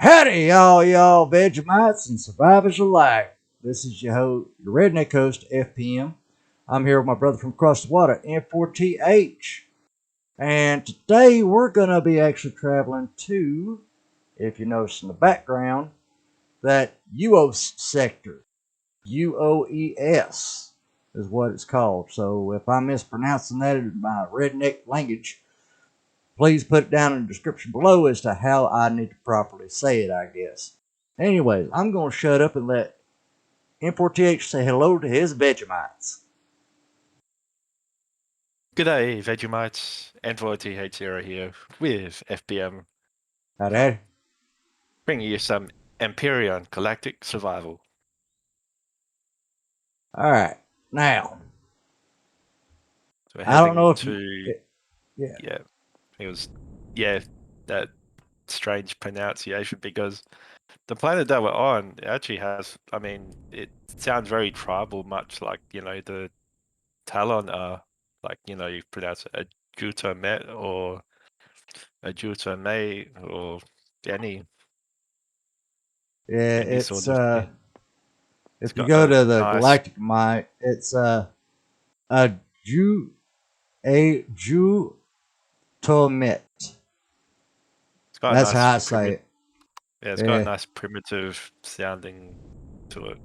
Howdy, y'all Vegemites and survivors alike. This is your redneck host, FPM. I'm here with my brother from across the water, N4TH. And today we're going to be actually traveling to, if you notice in the background, that Uoea sector. UOES is what it's called. So if I'm mispronouncing that in my redneck language, please put it down in the description below as to how I need to properly say it, I guess. Anyways, I'm going to shut up and let N4TH say hello to his Vegemites. G'day, Vegemites. N4TH here with FPM, Howdy. bringing you some Empyrion Galactic Survival. Alright, now. So we're I don't know if to... that strange pronunciation, because the planet that we're on actually has, it sounds very tribal, much like, the Talon are, like, you pronounce it Ajuta Met or Ajuta May or any. Yeah, any it's sort of thing. If you go to the nice Galactic Might, it's a Jutomit. That's how I say it. Yeah, it's got a nice primitive sounding to it.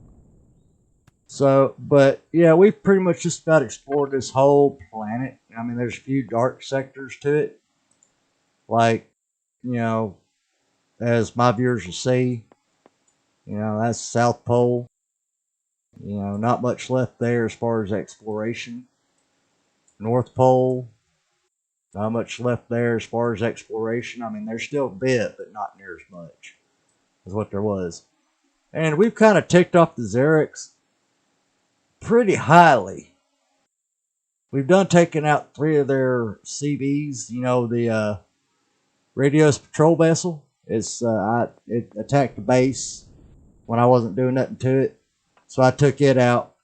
So, but yeah, we've pretty much just about explored this whole planet. I mean, there's a few dark sectors to it. Like, as my viewers will see, that's South Pole. Not much left there as far as exploration. North Pole, not much left there as far as exploration. I mean, there's still a bit, but not near as much as what there was. And we've kind of ticked off the Xerix pretty highly. We've done taken out 3 of their CVs. The Radios patrol vessel. It attacked the base when I wasn't doing nothing to it, so I took it out.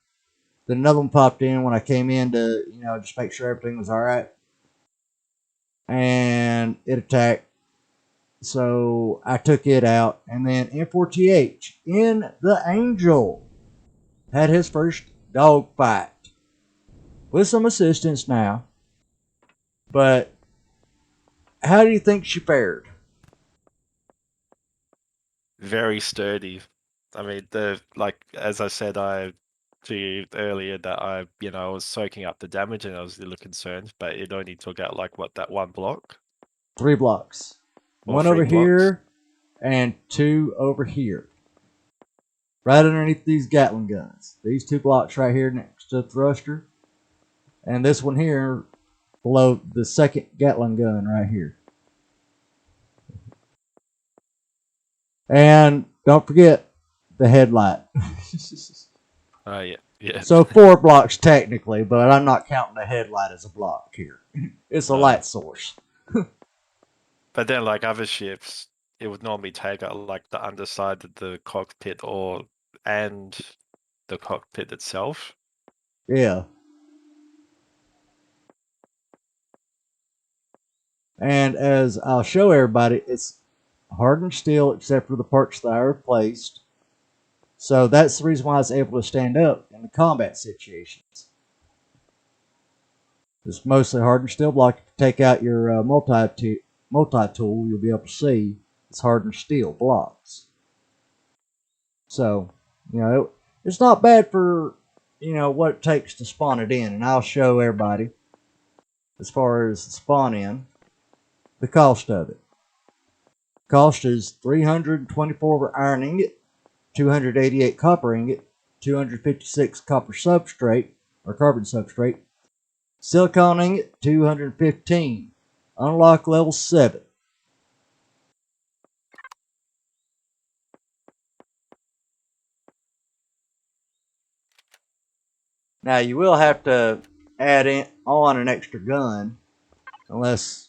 Then another one popped in when I came in to just make sure everything was all right, and it attacked. So I took it out, and then N4TH in the Angel had his first dog fight with some assistance now. But how do you think she fared? Very sturdy. I mean, as I said to you earlier, that I was soaking up the damage and I was a little concerned, but it only took out that 1 block. 3 blocks. Or 1 3 over blocks. Here and 2 over here. Right underneath these Gatling guns. These 2 blocks right here next to the thruster. And this one here below the second Gatling gun right here. And don't forget the headlight. Yeah. So 4 blocks technically, but I'm not counting the headlight as a block here. It's a light source. But then, like other ships, it would normally take out the underside of the cockpit and the cockpit itself. Yeah. And as I'll show everybody, it's hardened steel except for the parts that I replaced. So that's the reason why I was able to stand up in the combat situations. It's mostly hardened steel block. If you take out your multi-tool, you'll be able to see it's hardened steel blocks. So, it's not bad for, what it takes to spawn it in. And I'll show everybody, as far as the spawn in, the cost of it. Cost is 324 iron ingot, 288 copper ingot, 256 copper substrate, or carbon substrate, silicon ingot, 215. Unlock level 7. Now you will have to add on an extra gun, unless,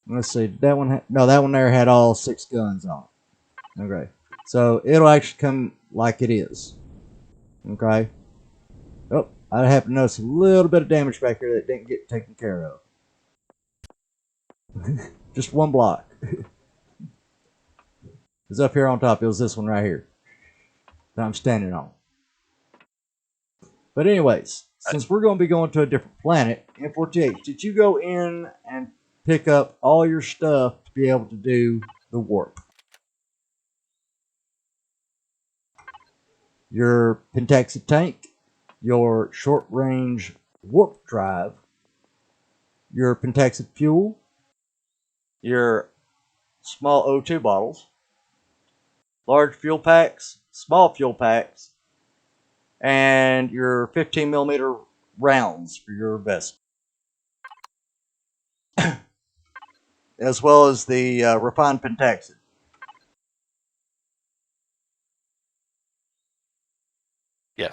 let's see, that one there had all 6 guns on it. Okay, so it'll actually come like it is. Okay. Oh, I happen to notice a little bit of damage back here that didn't get taken care of. Just 1 block. is up here on top. It was this one right here that I'm standing on. But anyways, since we're going to be going to a different planet, N4TH, did you go in and pick up all your stuff to be able to do the warp? Your Pentaxid tank, your short range warp drive, your Pentaxid fuel, your small O2 bottles, large fuel packs, small fuel packs, and your 15 millimeter rounds for your vessel, as well as the refined Pentaxid. Yeah.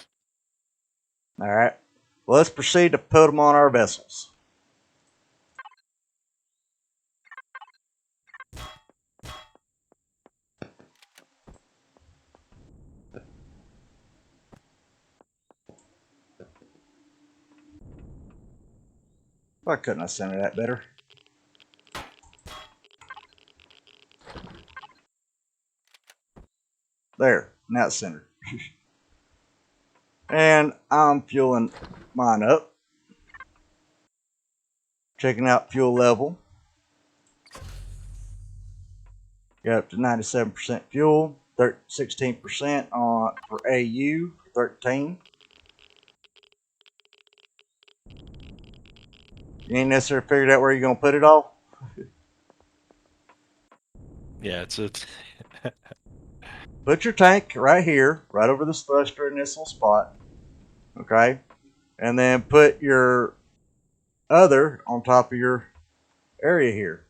All right. Well, let's proceed to put them on our vessels. Why couldn't I center that better? There. Now it's centered. And I'm fueling mine up. Checking out fuel level. Got up to 97% fuel. 16% on for AU. 13. You ain't necessarily figured out where you're going to put it all? Yeah, it's a Put your tank right here, right over this thruster in this little spot. Okay? And then put your other on top of your area here.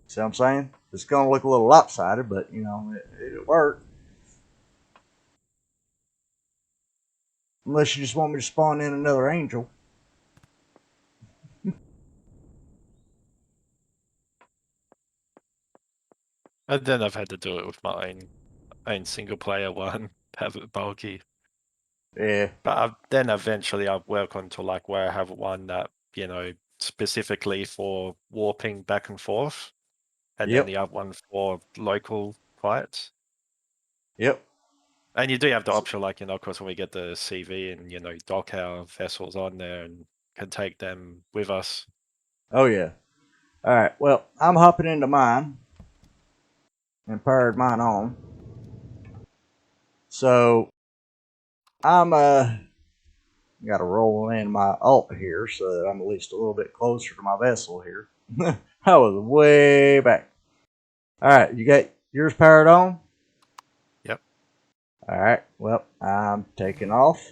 See what I'm saying? It's going to look a little lopsided, but, you know, it'll work. Unless you just want me to spawn in another angel. and then I've had to do it with my own single player one, have it bulky. Yeah. But then eventually I'll work on to like where I have one that, you know, specifically for warping back and forth, and then Yep. the other one for local fights. Yep. And you do have the option, like, you know, of course, when we get the CV and, you know, dock our vessels on there and can take them with us. Oh, yeah. All right. Well, I'm hopping into mine and powered mine on. So I'm got to roll in my alt here so that I'm at least a little bit closer to my vessel here. I was way back. All right, you got yours powered on? Yep. All right. Well, I'm taking off.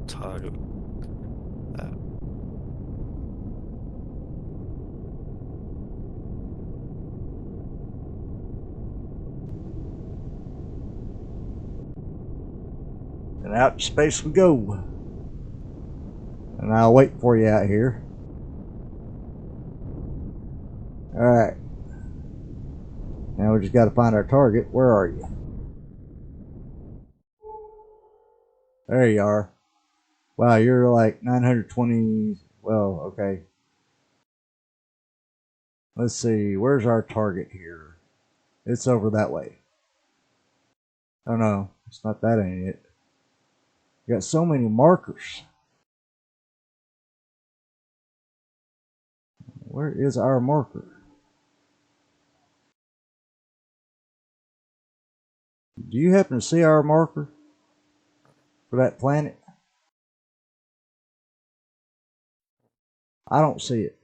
Target that. And out in space we go. And I'll wait for you out here. All right. Now we just got to find our target. Where are you? There you are. Wow, you're like 920. Well, okay. Let's see. Where's our target here? It's over that way. Oh no, it's not that, ain't it? You got so many markers. Where is our marker? Do you happen to see our marker for that planet? I don't see it.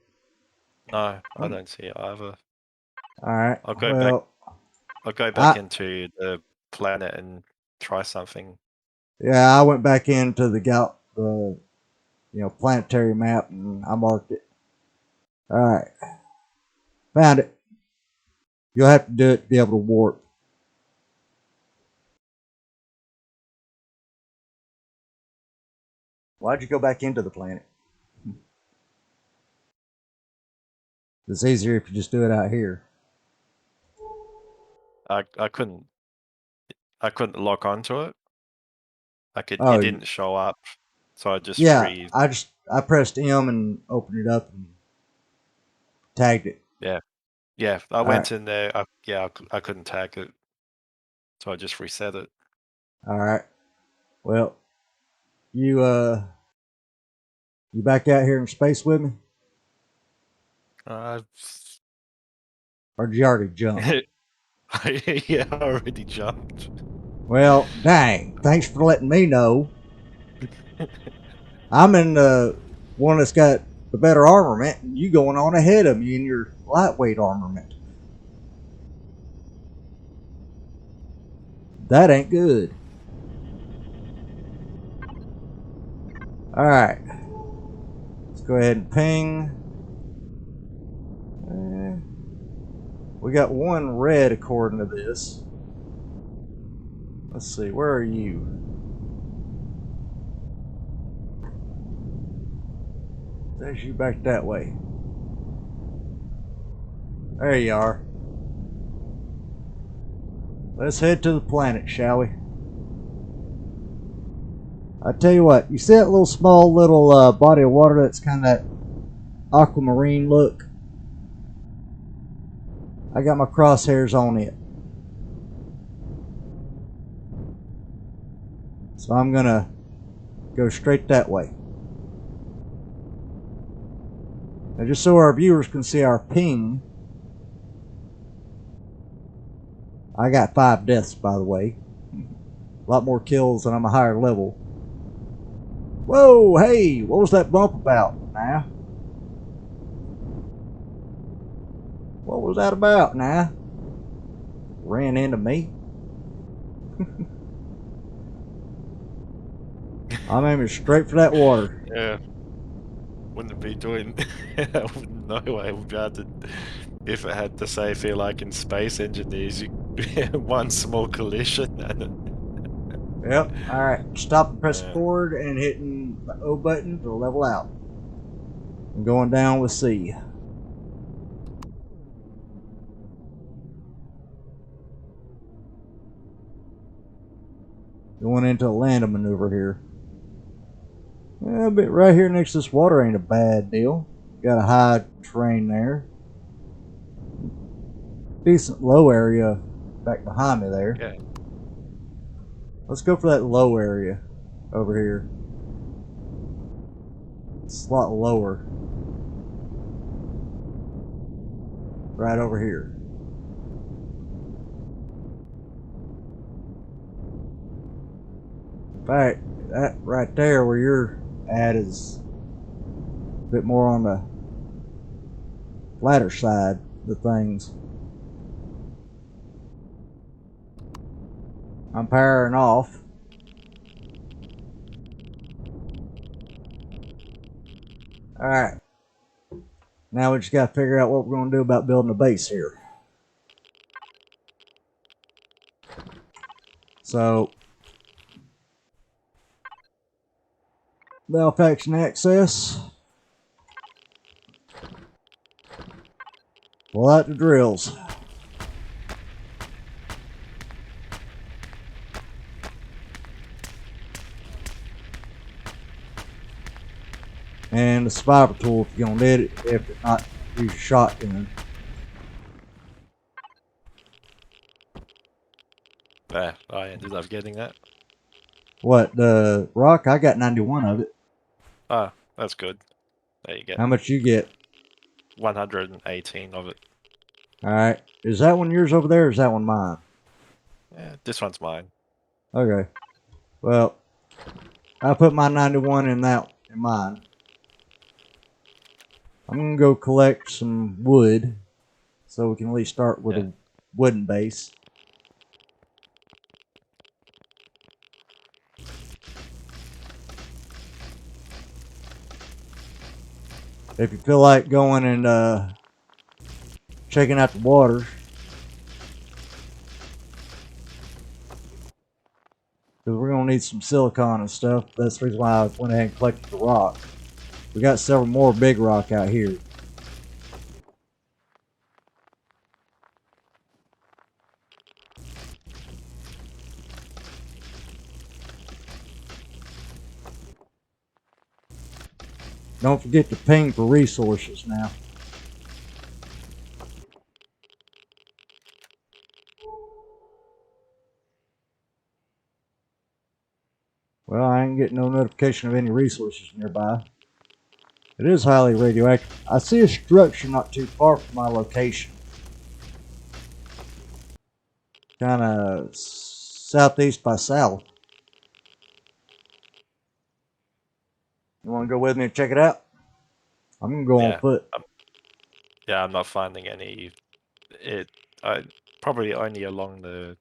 No, I don't see it either. All right. I'll go back. Well, I'll go back into the planet and try something. yeah, I went back into the planetary map and I marked it. All right, found it. You'll have to do it to be able to warp. Why'd you go back into the planet? It's easier if you just do it out here. I couldn't lock onto it. Like it Oh, didn't show up, so I just yeah. I pressed M and opened it up and tagged it. yeah, yeah. I All right, went in there. I couldn't tag it, so I just reset it. all right. Well, you you back out here in space with me, Uh, or did you already jump? yeah, I already jumped. Well, dang. Thanks for letting me know. I'm in the one that's got the better armament, and you going on ahead of me in your lightweight armament. That ain't good. All right, let's go ahead and ping. Uh, we got one red according to this. Let's see, where are you? There's you back that way. There you are. Let's head to the planet, shall we? I tell you what, you see that little small little body of water that's kind of that aquamarine look? I got my crosshairs on it. So I'm gonna go straight that way. Now just so our viewers can see our ping, I got 5 deaths by the way. A lot more kills than I'm a higher level. Whoa, hey, what was that bump about now? What was that about now? Ran into me? I'm aiming straight for that water. Yeah, wouldn't be doing. I wouldn't know. I would be able to, if it had to say, feel like in Space Engineers, you one small collision and Yep, alright. Stop and press yeah. forward and hitting the O button to level out. I'm going down with C. Going into a landing maneuver here. Yeah, but right here next to this water ain't a bad deal. Got a high terrain there. Decent low area back behind me there. Yeah. Let's go for that low area over here. It's a lot lower. Right over here. In fact, that right there where you're at is a bit more on the flatter side of things. I'm powering off. Alright. Now we just got to figure out what we're going to do about building a base here. So, malfaction access. Pull out the drills. And the survivor tool if you're going to need it. If not, use your shotgun. Yeah, I ended up getting that. What, the rock? I got 91 of it. Ah, that's good. There you get How much you get? 118 of it. Alright. Is that one yours over there or is that one mine? Yeah, this one's mine. Okay. Well, I put my 91 in mine. I'm going to go collect some wood so we can at least start with Yeah. a wooden base. If you feel like going and checking out the waters, because we're going to need some silicon and stuff. That's the reason why I went ahead and collected the rock. We got several more big rock out here. Don't forget to ping for resources now. Well, I ain't getting no notification of any resources nearby. It is highly radioactive. I see a structure not too far from my location. Kind of southeast by south. You want to go with me and check it out? I'm going to go on foot. Yeah, I'm not finding any. I probably only along the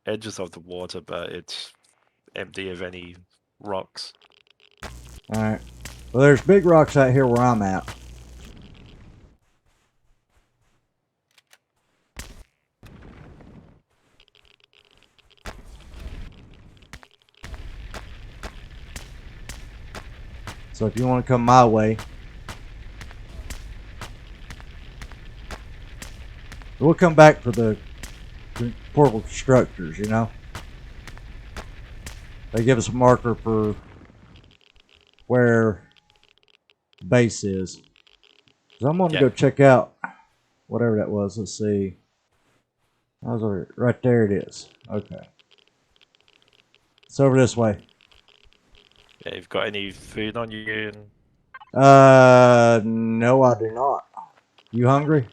edges of the water, but it's empty of any rocks. Alright. Well, there's big rocks out here where I'm at. So if you want to come my way, we'll come back for the portal constructors, you know? They give us a marker for where the base is. So I'm going to go check out whatever that was. Let's see. Right there it is. Okay. It's over this way. Yeah, you've got any food on you? No, I do not. You hungry?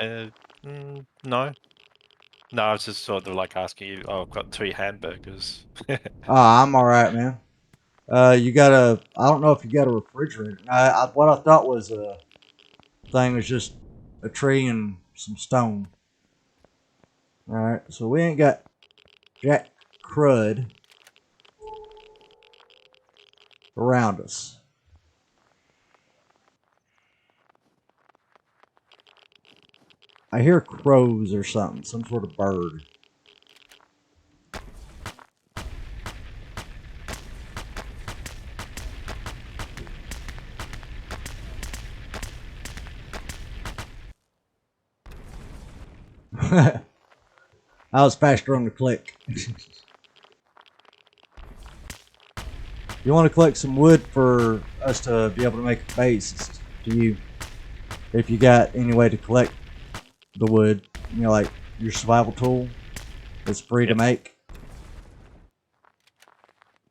No. No, I was just sort of like asking you. Oh, I've got 3 hamburgers. I'm all right, man. You got a? I don't know if you got a refrigerator. What I thought was a thing was just a tree and some stone. All right, so we ain't got jack crud around us. I hear crows or something, some sort of bird. I was faster on the click. You want to collect some wood for us to be able to make a base? To you, if you got any way to collect the wood, you know, like your survival tool, it's free to make.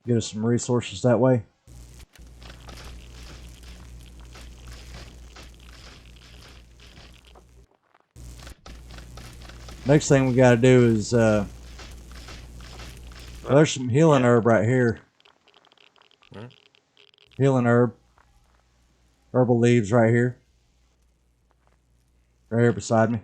Get us some resources that way. Next thing we got to do is there's some healing herb right here. Healing herb. Herbal leaves right here. Right here beside me.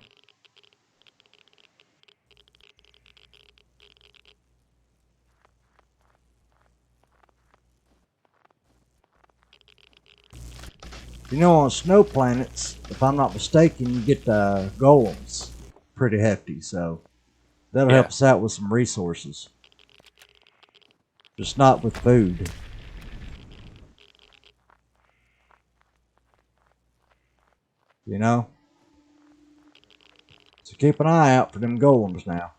You know, on snow planets, if I'm not mistaken, you get the golems pretty hefty, so that'll help us out with some resources. Just not with food. You know? So keep an eye out for them golems now.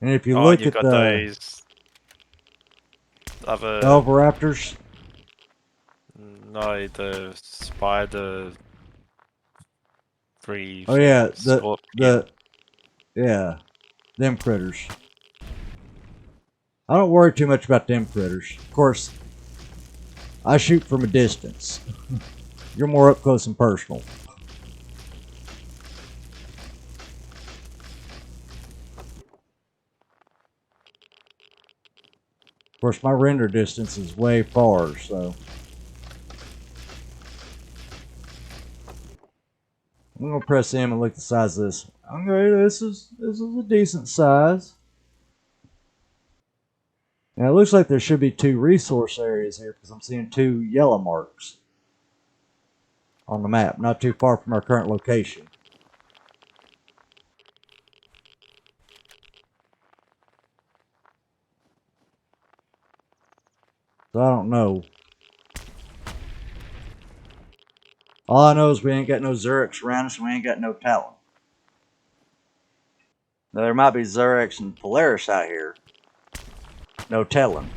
And if you look at the those other Velociraptors. No, the spider free. Oh yeah, them critters. I don't worry too much about them critters. Of course, I shoot from a distance. You're more up close and personal. Of course, my render distance is way far, so I'm gonna press M and look at the size of this. Okay, this is a decent size. Now it looks like there should be 2 resource areas here because I'm seeing 2 yellow marks on the map, not too far from our current location. So I don't know. All I know is we ain't got no Xerix around us and we ain't got no Talon. Now there might be Xerix and Polaris out here. No telling.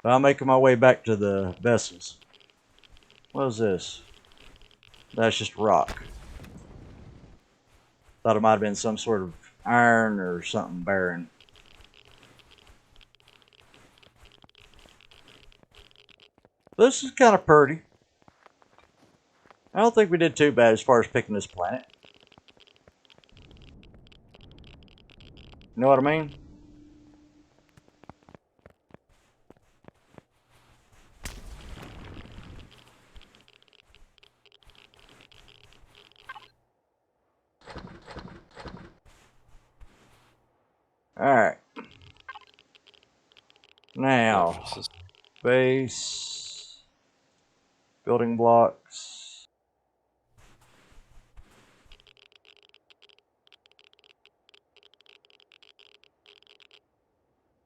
But I'm making my way back to the vessels. What is this? That's just rock. Thought it might have been some sort of iron or something barren. This is kind of pretty. I don't think we did too bad as far as picking this planet. You know what I mean? Alright. Yeah, Now, base, building blocks.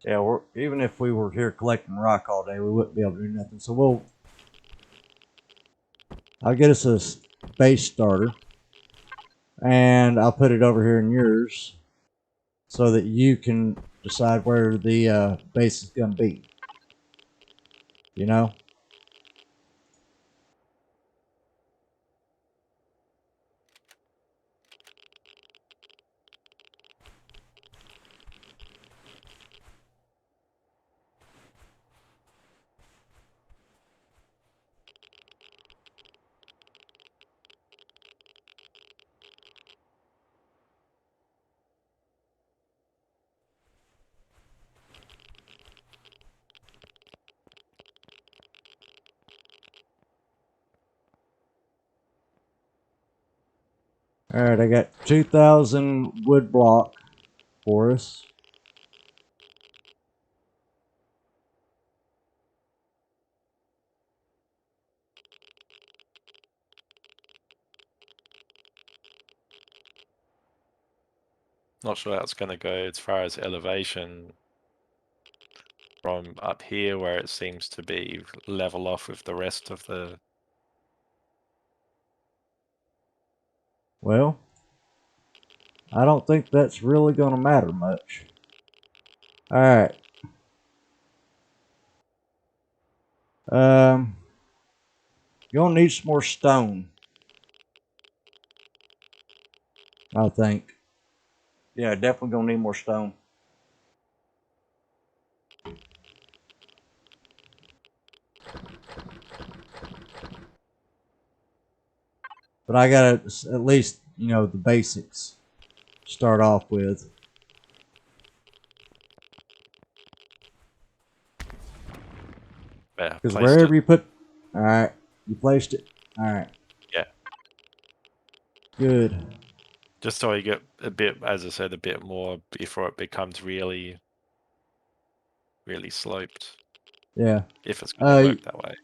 Yeah, even if we were here collecting rock all day, we wouldn't be able to do nothing. So I'll get us a base starter, and I'll put it over here in yours, so that you can decide where the base is going to be. You know? Alright, I got 2,000 wood block for us. Not sure how it's going to go as far as elevation from up here, where it seems to be level off with the rest of the. Well, I don't think that's really going to matter much. Alright. You'll need some more stone, I think. Yeah, definitely going to need more stone. But I got to at least, the basics start off with. Yeah, Because placed wherever it. you put... Alright, you placed it. Alright. Yeah. Good. Just so you get a bit, as I said, a bit more before it becomes really, really sloped. Yeah. If it's going to work that way.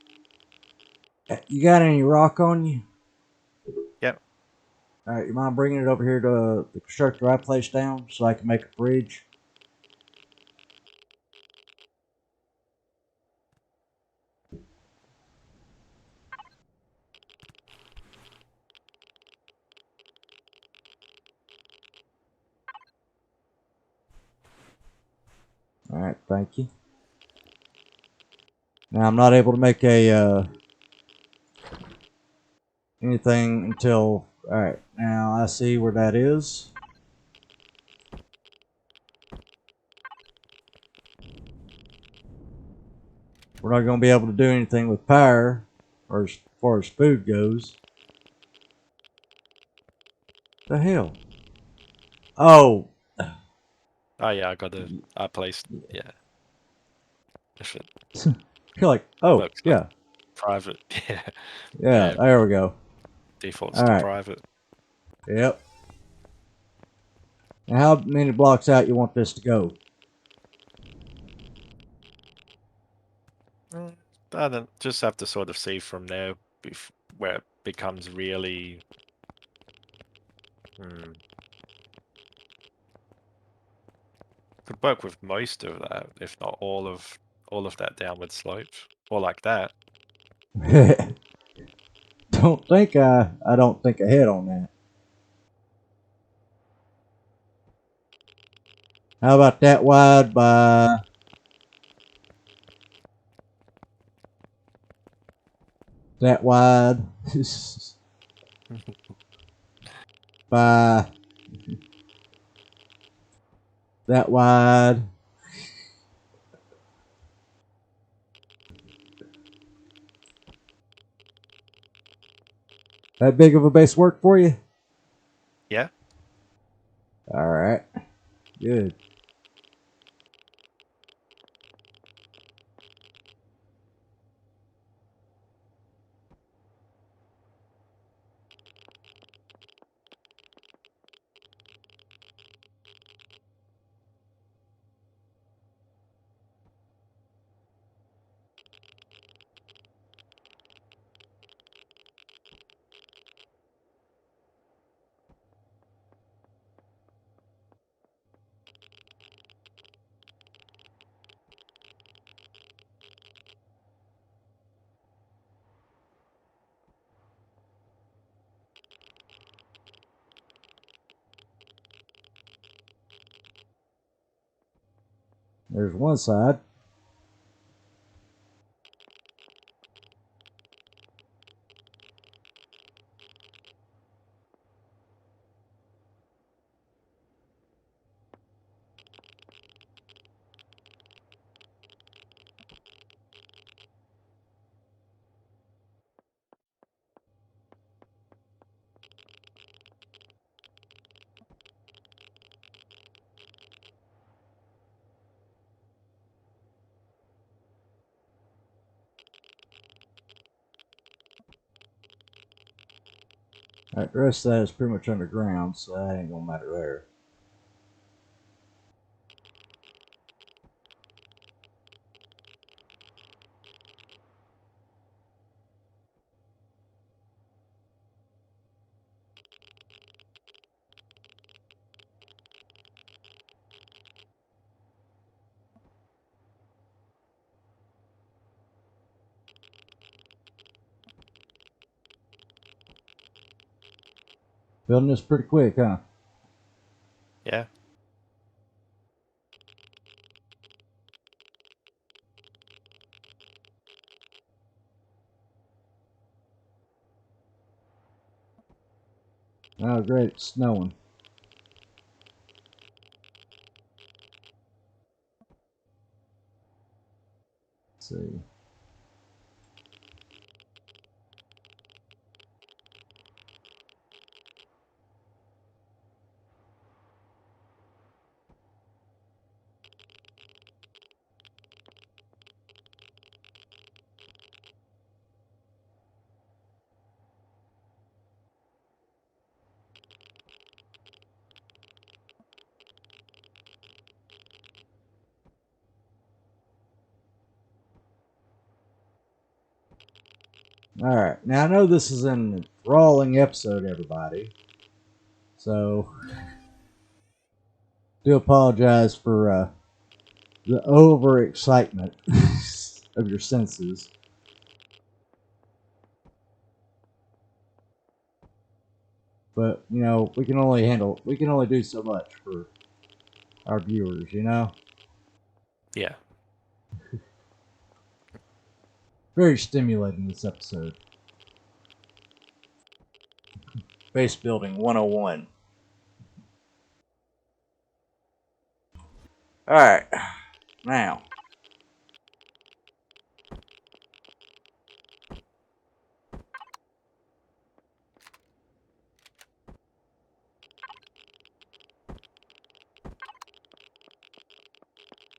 You got any rock on you? Yep. Alright, you mind bringing it over here to the constructor I placed down so I can make a bridge? Alright, thank you. Now I'm not able to make a anything until... Alright, now I see where that is. We're not going to be able to do anything with power, or as far as food goes. The hell? Oh. Oh yeah, I placed, yeah. If it You're like, oh, works like yeah. private, yeah. Yeah, Yeah, there we go. defaults to Alright. private. Yep. Now how many blocks out you want this to go? I don't just have to sort of see from there where it becomes really. Could work with most of that, if not all of that downward slope, or like that. I don't think ahead on that. How about that wide by that wide by that wide? That big of a base work for you? Yeah. All right. Good. There's one side. All right, the rest of that is pretty much underground, so that ain't gonna matter there. Building this pretty quick, huh? Yeah. Oh, great, it's snowing. Let's see. All right, now I know this is an enthralling episode, everybody. So, do apologize for the overexcitement of your senses. But, you know, we can only do so much for our viewers, you know? Yeah. Very stimulating, this episode. Base building 101. Alright, now.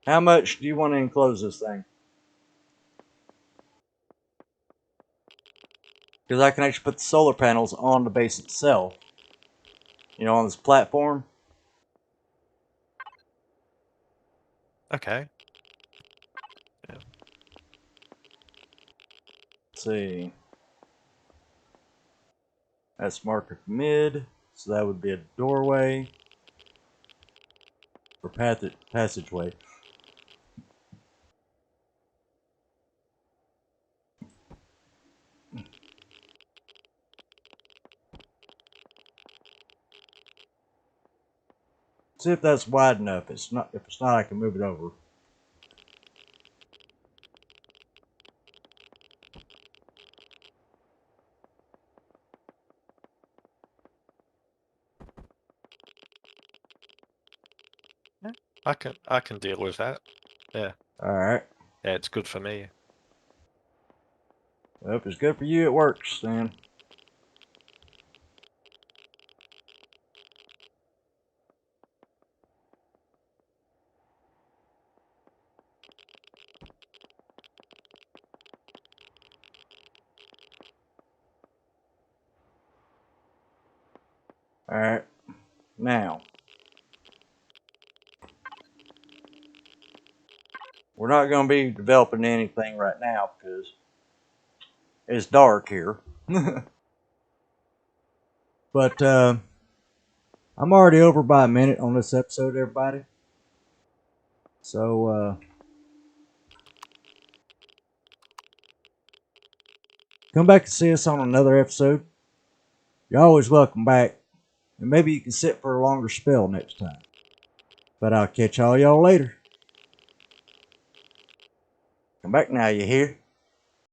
How much do you want to enclose this thing? Because I can actually put the solar panels on the base itself. You know, on this platform. Okay. Yeah. Let's see. That's marked mid, so that would be a doorway or passageway. See if that's wide enough. It's not. If it's not, I can move it over. Yeah, I can deal with that. Yeah. All right. Yeah, it's good for me. Well, if it's good for you, it works then. All right. Now, we're not going to be developing anything right now because it's dark here. But I'm already over by a minute on this episode, everybody. So come back and see us on another episode. You're always welcome back. And maybe you can sit for a longer spell next time. But I'll catch all y'all later. Come back now, you hear?